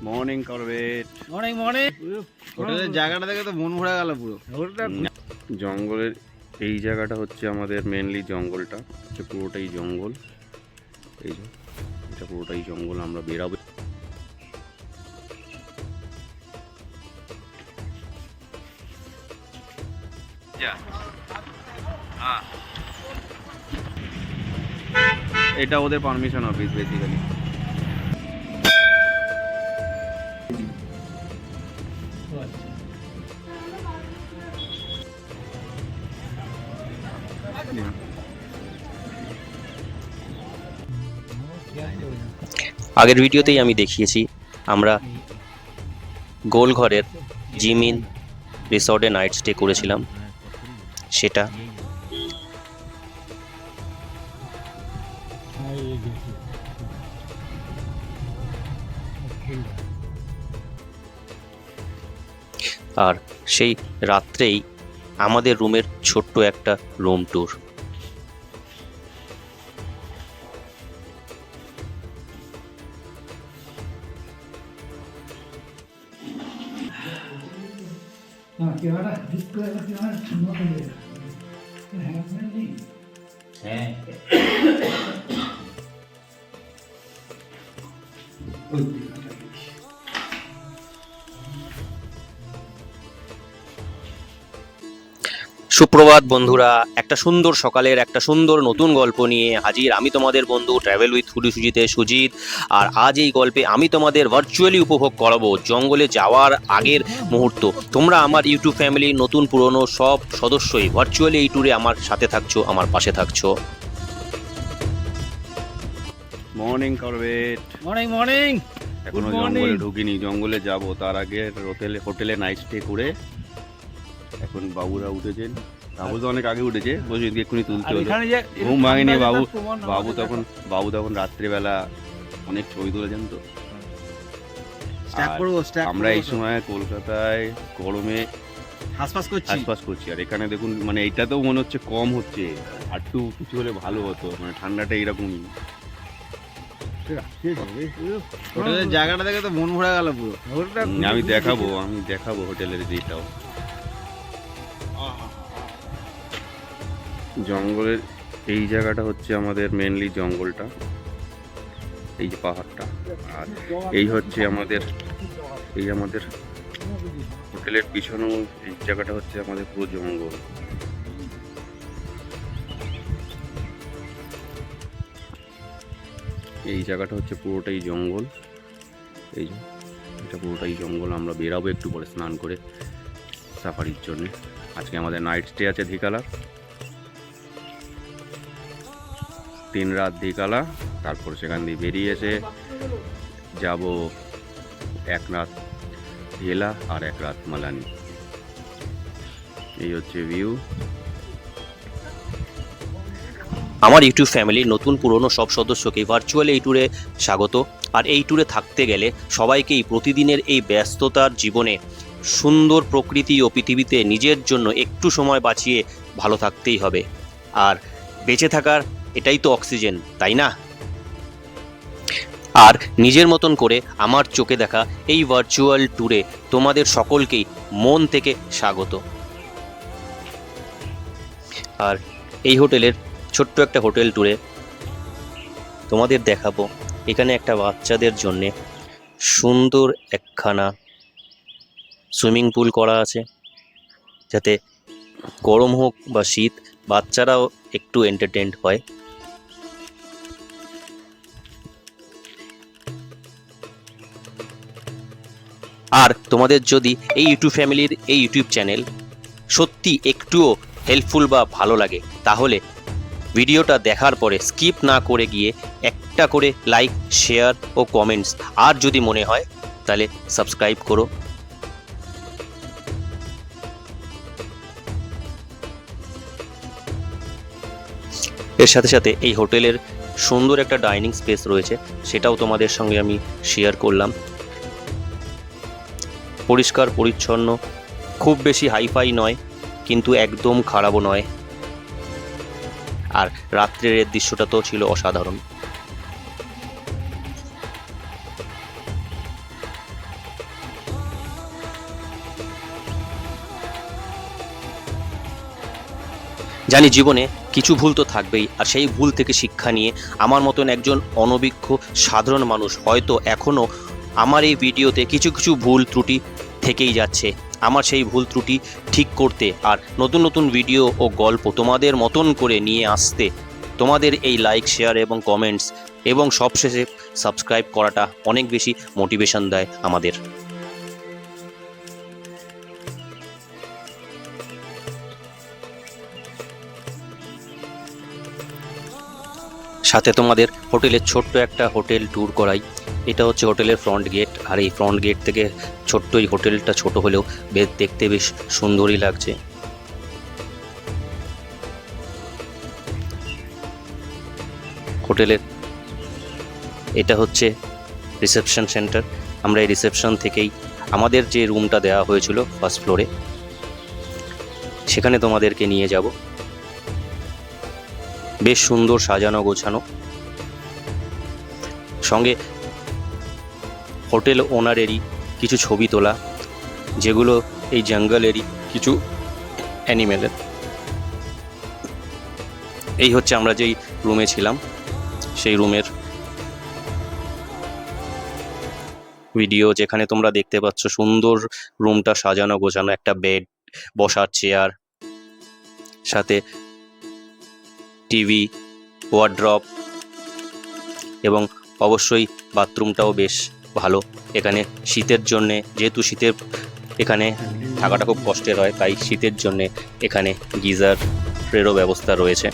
Morning Corbett. Morning morning. হোটেলের জায়গাটা দেখে তো মন ভরে গেল পুরো। জঙ্গলের এই জায়গাটা হচ্ছে আমাদের মেনলি জঙ্গলটা হচ্ছে পুরোটাই জঙ্গল। এই যে এটা পুরোটাই জঙ্গল। আমরা বেরাবো। এটা ওদের পারমিশন অফিস বেসিক্যালি। আগের ভিডিওতেই আমি দেখিয়েছি আমরা গোলঘরের জিমিন রিসর্টে নাইট স্টে করেছিলাম, সেটা আর সেই রাত্রেই আমাদের রুমের ছোট্ট একটা রুম ট্যুর। সুপ্রভাত বন্ধুরা, একটা সুন্দর সকালের একটা সুন্দর নতুন গল্প নিয়ে হাজির আমি তোমাদের বন্ধু ট্রাভেল উইথ সুজিতে সুজিত। আর আজ এই গল্পে আমি তোমাদের ভার্চুয়ালি উপভোগ করাবো জঙ্গলে যাওয়ার আগের মুহূর্ত। তোমরা আমার ইউটিউব ফ্যামিলি নতুন পুরনো সব সদস্যই ভার্চুয়ালি এই ট্যুরে আমার সাথে থাকছো, আমার পাশে থাকছো। Morning Corbett. Morning morning. এখনো জঙ্গলে ঢুকিনি, জঙ্গলে যাব তার আগে হোটেলে নাইট স্টে করে এখন বাবুরা উঠেছেন। বাবু তো অনেক আগে উঠেছে, বসে এক্ষুনি তুলতে হলো, ঘুম ভাঙেনি বাবু। বাবু তখন রাত্রিবেলা অনেক ছবি তুলেছেন তো। আমরা এই সময় কলকাতায় গরমে হাসপাস করছি, আর এখানে দেখুন মানে এইটাতেও মনে হচ্ছে কম হচ্ছে, আর একটু কিছু হলে ভালো হতো, মানে ঠান্ডাটা এইরকমই। হোটেলের জায়গাটা দেখে তো মন ভরে গেল পুরো। আমি দেখাবো হোটেলের যেটাও। জঙ্গলের এই জায়গাটা হচ্ছে আমাদের মেনলি জঙ্গলটা, এই যে পাহাড়টা, আর এই হচ্ছে আমাদের হোটেলের পিছনেও এই জায়গাটা হচ্ছে আমাদের পুরো জঙ্গল। এই জায়গাটা হচ্ছে পুরোটাই জঙ্গল। এই যে এটা পুরোটাই জঙ্গল। আমরা বেরাবো একটু পরে স্নান করে সাফারির জন্য। আজকে আমাদের নাইট স্টে আছে ধিকালা, 3 রাত ধিকালা, তারপর সেখান দিয়ে বেরিয়ে এসে যাব 1 রাত ভেলা আর 1 রাত মালানি। এই হচ্ছে ভিউ। আমার ইউটিউব ফ্যামিলির নতুন পুরনো সব সদস্যকে ভার্চুয়ালি এই ট্যুরে স্বাগত। আর এই ট্যুরে থাকতে গেলে সবাইকেই প্রতিদিনের এই ব্যস্ততার জীবনে সুন্দর প্রকৃতি ও পৃথিবীতে নিজের জন্য একটু সময় বাঁচিয়ে ভালো থাকতেই হবে। আর বেঁচে থাকার এটাই তো অক্সিজেন, তাই না? আর নিজের মতন করে আমার চোখে দেখা এই ভার্চুয়াল ট্যুরে তোমাদের সকলকেই মন থেকে স্বাগত। আর এই হোটেলের ছোট্ট একটা হোটেল ট্যুরে তোমাদের দেখাবো এখানে একটা বাচ্চাদের জন্যে সুন্দর একখানা সুইমিং পুল করা আছে, যাতে গরম হোক বা শীত বাচ্চারাও একটু এন্টারটেইনড হয়। আর তোমাদের যদি এই ইউটিউব ফ্যামিলির এই ইউটিউব চ্যানেল সত্যি একটুও হেল্পফুল বা ভালো লাগে, তাহলে ভিডিওটা দেখার পরে স্কিপ না করে গিয়ে একটা করে লাইক, শেয়ার ও কমেন্টস, আর যদি মনে হয় তাহলে সাবস্ক্রাইব করো। এর সাথে সাথে এই হোটেলের সুন্দর একটা ডাইনিং স্পেস রয়েছে, সেটাও তোমাদের সঙ্গে আমি শেয়ার করলাম। পরিষ্কার পরিচ্ছন্ন, খুব বেশি হাইফাই নয় কিন্তু একদম খারাপও নয়। আর রাত্রের এর দৃশ্যটা তো ছিল অসাধারণ। জানি জীবনে কিছু ভুল তো থাকবেই, আর সেই ভুল থেকে শিক্ষা নিয়ে আমার মতন একজন অনভিজ্ঞ সাধারণ মানুষ হয়তো এখনও আমার এই ভিডিওতে কিছু কিছু ভুল ত্রুটি থেকেই যাচ্ছে। আমার সেই ভুল ত্রুটি ঠিক করতে আর নতুন নতুন ভিডিও ও গল্প তোমাদের মতন করে নিয়ে আসতে তোমাদের এই লাইক, শেয়ার এবং কমেন্টস এবং সবশেষে সাবস্ক্রাইব করাটা অনেক বেশি মোটিভেশন দেয় আমাদের। সাথে তোমাদের হোটেলের ছোট্ট একটা হোটেল ট্যুর করাই। এটা হচ্ছে হোটেলের ফ্রন্ট গেট, আর এই ফ্রন্ট গেট থেকে ছোট্ট এই হোটেলটা ছোট হলেও দেখতে বেশ সুন্দরই লাগছে। হোটেলের এটা হচ্ছে রিসেপশন সেন্টার। আমরা এই রিসেপশন থেকেই আমাদের যে রুমটা দেওয়া হয়েছিল ফার্স্ট ফ্লোরে, সেখানে তোমাদেরকে নিয়ে যাব। বেশ সুন্দর সাজানো গোছানো, সঙ্গে হোটেল ওনারেরই কিছু ছবি তোলা, যেগুলো এই জঙ্গলেরই কিছু অ্যানিমেলের। এই হচ্ছে আমরা যেই রুমে ছিলাম সেই রুমের ভিডিও, যেখানে তোমরা দেখতে পাচ্ছ সুন্দর রুমটা সাজানো গোছানো, একটা বেড, বসার চেয়ার, সাথে টিভি, ওয়ার্ড্রপ, এবং অবশ্যই বাথরুমটাও বেশ ভালো। এখানে শীতের জন্যে, যেহেতু শীতের এখানে থাকাটা খুব কষ্টের হয়, তাই শীতের জন্যে এখানে গিজারেরও ব্যবস্থা রয়েছে।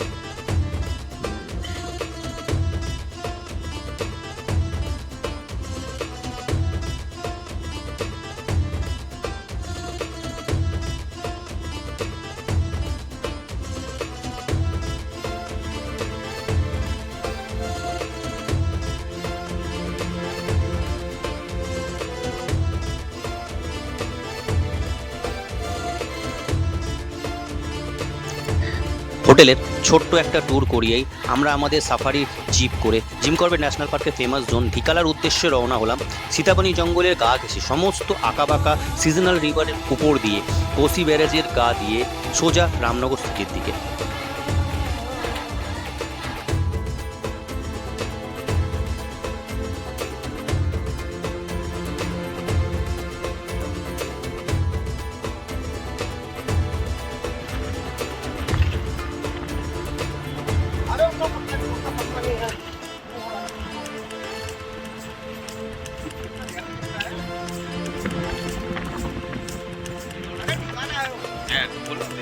হোটেলের ছোট্ট একটা ট্যুর করিয়েই আমরা আমাদের সাফারি জিপ করে জিম করবেট ন্যাশনাল পার্কের ফেমাস জোন ধিকালার উদ্দেশ্যে রওনা হলাম। সীতাপানি জঙ্গলের গা ঘেঁষে সমস্ত আঁকাবাঁকা সিজনাল রিভারের উপর দিয়ে কোসি ব্যারেজের গা দিয়ে সোজা রামনগর সিটির দিকে।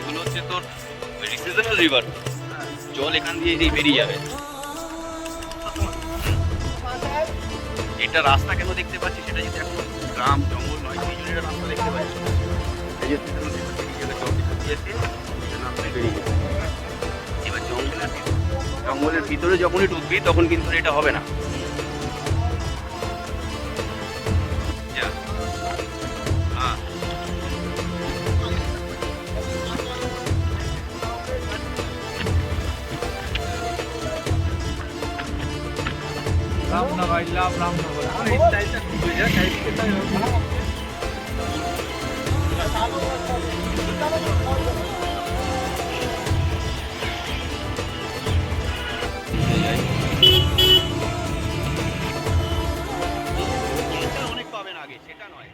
এগুলো হচ্ছে তোর সিজনাল রিভার, জল এখান দিয়ে বেরিয়ে যাবে। এটা রাস্তা কেন দেখতে পাচ্ছি, সেটা যদি এখন গ্রাম জঙ্গল নয়, সেই জন্য রাস্তা দেখতে পাচ্ছি। এই যে সিজনাল রিভার দিয়েছে, বেরিয়ে যাবে। এবার জঙ্গলের ভিতরে যখনই ঢুকবি তখন কিন্তু এটা হবে না। অনেক পাবেন আগে, সেটা নয়।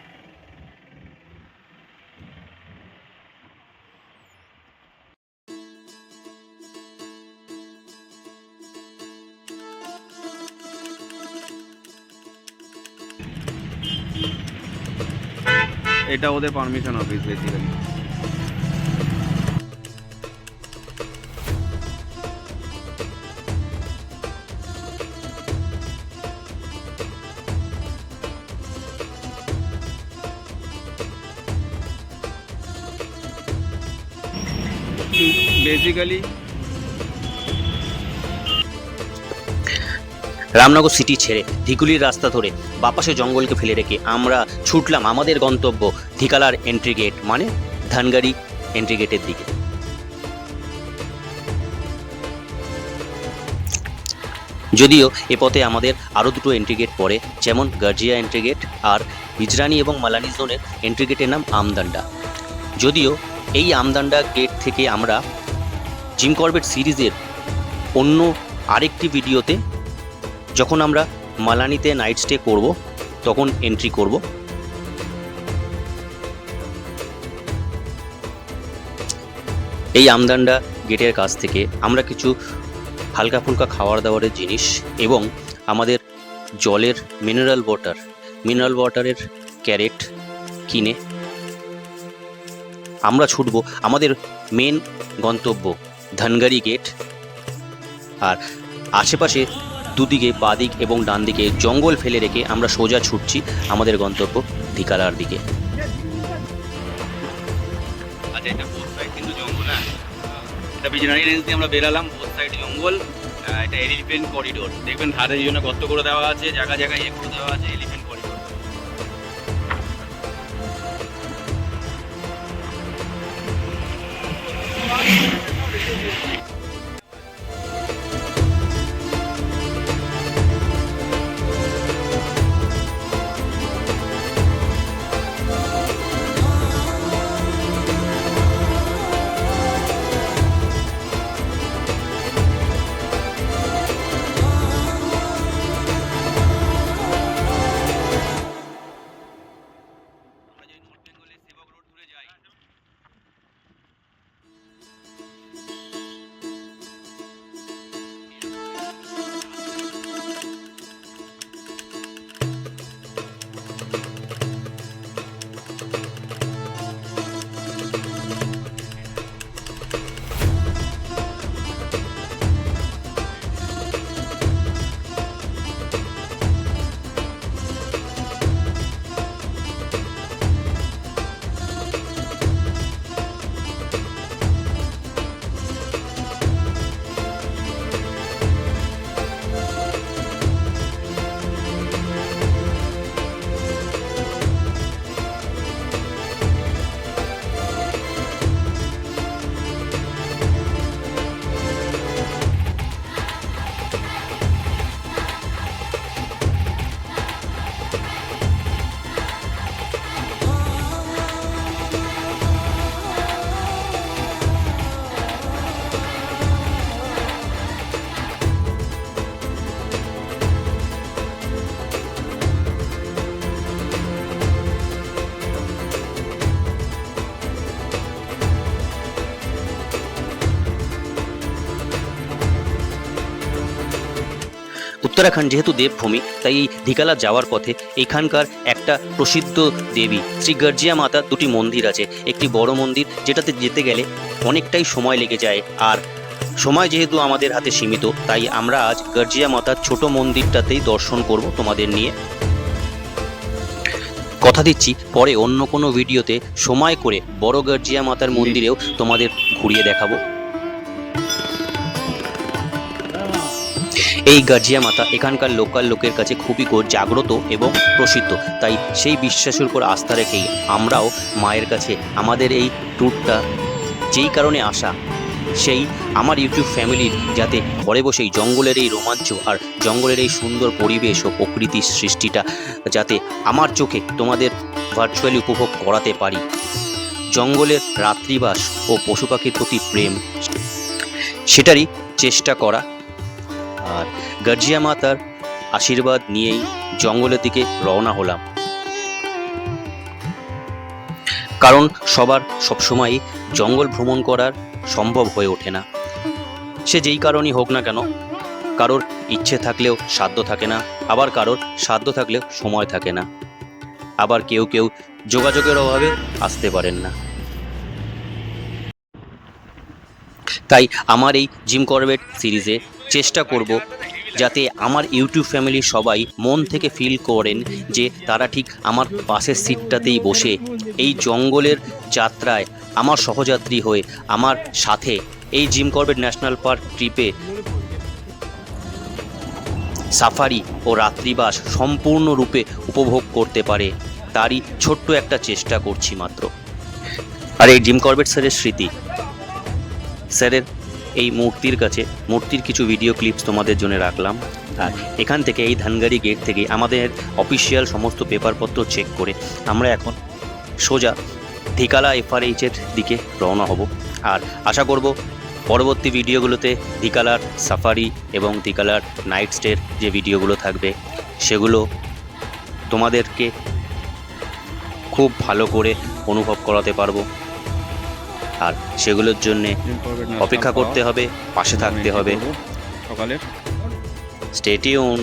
এটা ওদের permission office basically. Basically Ramnagar city ছেড়ে ধিকুলির রাস্তা ধরে বাপাসে জঙ্গলকে ফেলে রেখে আমরা ছুটলাম আমাদের গন্তব্য ধিকালার এন্ট্রি গেট, মানে ধানগাড়ি এন্ট্রি গেটের দিকে। যদিও এ পথে আমাদের আরও দুটো এন্ট্রি গেট পড়ে, যেমন গার্জিয়া এন্ট্রি গেট আর বিজরানি এবং মালানি জোনের এন্ট্রি গেটের নাম আমদান্ডা। যদিও এই আমদান্ডা গেট থেকে আমরা জিম করবেট সিরিজের অন্য আরেকটি ভিডিওতে যখন আমরা মালানিতে নাইট স্টে করব তখন এন্ট্রি করব। এই আমদান্ডা গেটের কাছ থেকে আমরা কিছু হালকা ফুলকা খাবার দাবারের জিনিস এবং আমাদের জলের মিনারেল ওয়াটারের ক্যারেট কিনে আমরা ছুটব আমাদের মেন গন্তব্য ধনগড়ি গেট। আর আশেপাশে দুদিকে বাদিক এবং ডান দিকে জঙ্গল ফেলে রেখে আমরা সোজা ছুটছি আমাদের গন্তব্য ধিকালার দিকে। আচ্ছা, এটা বোথ সাইড কিন্তু জঙ্গল, হ্যাঁ, এটা বিজনারি রেঞ্জ দিয়ে আমরা বেরালাম, বোথ সাইড জঙ্গল। এটা এলিফেন্ট করিডোর, দেখবেন ধারের জন্য গর্ত করে দেওয়া আছে, জায়গা জায়গায় ইয়ে করে দেওয়া আছে, এলিফেন্ট করিডোর। উত্তরাখণ্ড যেহেতু দেবভূমি, তাই এই ধিকালা যাওয়ার পথে এখানকার একটা প্রসিদ্ধ দেবী শ্রী গর্জিয়া মাতার দুটি মন্দির আছে। একটি বড় মন্দির যেটাতে যেতে গেলে অনেকটাই সময় লেগে যায়, আর সময় যেহেতু আমাদের হাতে সীমিত, তাই আমরা আজ গর্জিয়া মাতার ছোট মন্দিরটাতেই দর্শন করব তোমাদের নিয়ে। কথা দিচ্ছি পরে অন্য কোনো ভিডিওতে সময় করে বড় গর্জিয়া মাতার মন্দিরেও তোমাদের ঘুরিয়ে দেখাবো। এই গর্জিয়া মাতা এখানকার লোকাল লোকের কাছে খুবই জাগ্রত এবং প্রসিদ্ধ, তাই সেই বিশ্বাসের উপর আস্থা রেখেই আমরাও মায়ের কাছে আমাদের এই ট্যুরটা যেই কারণে আসা, সেই আমার ইউটিউব ফ্যামিলির যাতে ঘরে বসেই জঙ্গলের এই রোমাঞ্চ আর জঙ্গলের এই সুন্দর পরিবেশ ও প্রকৃতির সৃষ্টিটা যাতে আমার চোখে তোমাদের ভার্চুয়ালি উপভোগ করাতে পারি। জঙ্গলের রাত্রিবাস ও পশু পাখির প্রতি প্রেম, সেটারই চেষ্টা করা। আর গর্জিয়া মাতার আশীর্বাদ নিয়েই জঙ্গলের দিকে রওনা হলাম, কারণ সবার সবসময় জঙ্গল ভ্রমণ করার সম্ভব হয়ে ওঠে না, সে যেই কারণই হোক না কেন। কারোর ইচ্ছে থাকলেও সাধ্য থাকে না, আবার কারোর সাধ্য থাকলেও সময় থাকে না, আবার কেউ কেউ যোগাযোগের অভাবে আসতে পারেন না। তাই আমার এই জিম করবেট সিরিজে চেষ্টা করব যাতে আমার ইউটিউব ফ্যামিলির সবাই মন থেকে ফিল করেন যে তারা ঠিক আমার পাশের সিটটাতেই বসে এই জঙ্গলের যাত্রায় আমার সহযাত্রী হয়ে আমার সাথে এই জিম করবেট ন্যাশনাল পার্ক ট্রিপে সাফারি ও রাত্রিবাস সম্পূর্ণরূপে উপভোগ করতে পারে, তারই ছোট্ট একটা চেষ্টা করছি মাত্র। আর এই জিম করবেট স্যারের স্মৃতি, স্যারের এই মূর্তির কাছে মূর্তির কিছু ভিডিও ক্লিপস তোমাদের জন্য রাখলাম। আর এখান থেকে এই ধনগড়ি গেট থেকে আমাদের অফিসিয়াল সমস্ত পেপারপত্র চেক করে আমরা এখন সোজা ধিকালা FRH এর দিকে রওনা হব। আর আশা করব পরবর্তী ভিডিওগুলোতে দিকালার সাফারি এবং দিকালার নাইট স্টের যে ভিডিওগুলো থাকবে সেগুলো তোমাদেরকে খুব ভালো করে অনুভব করাতে পারবো। আর সেগুলোর জন্যে অপেক্ষা করতে হবে, পাশে থাকতে হবে। সকালের স্টে টিউন।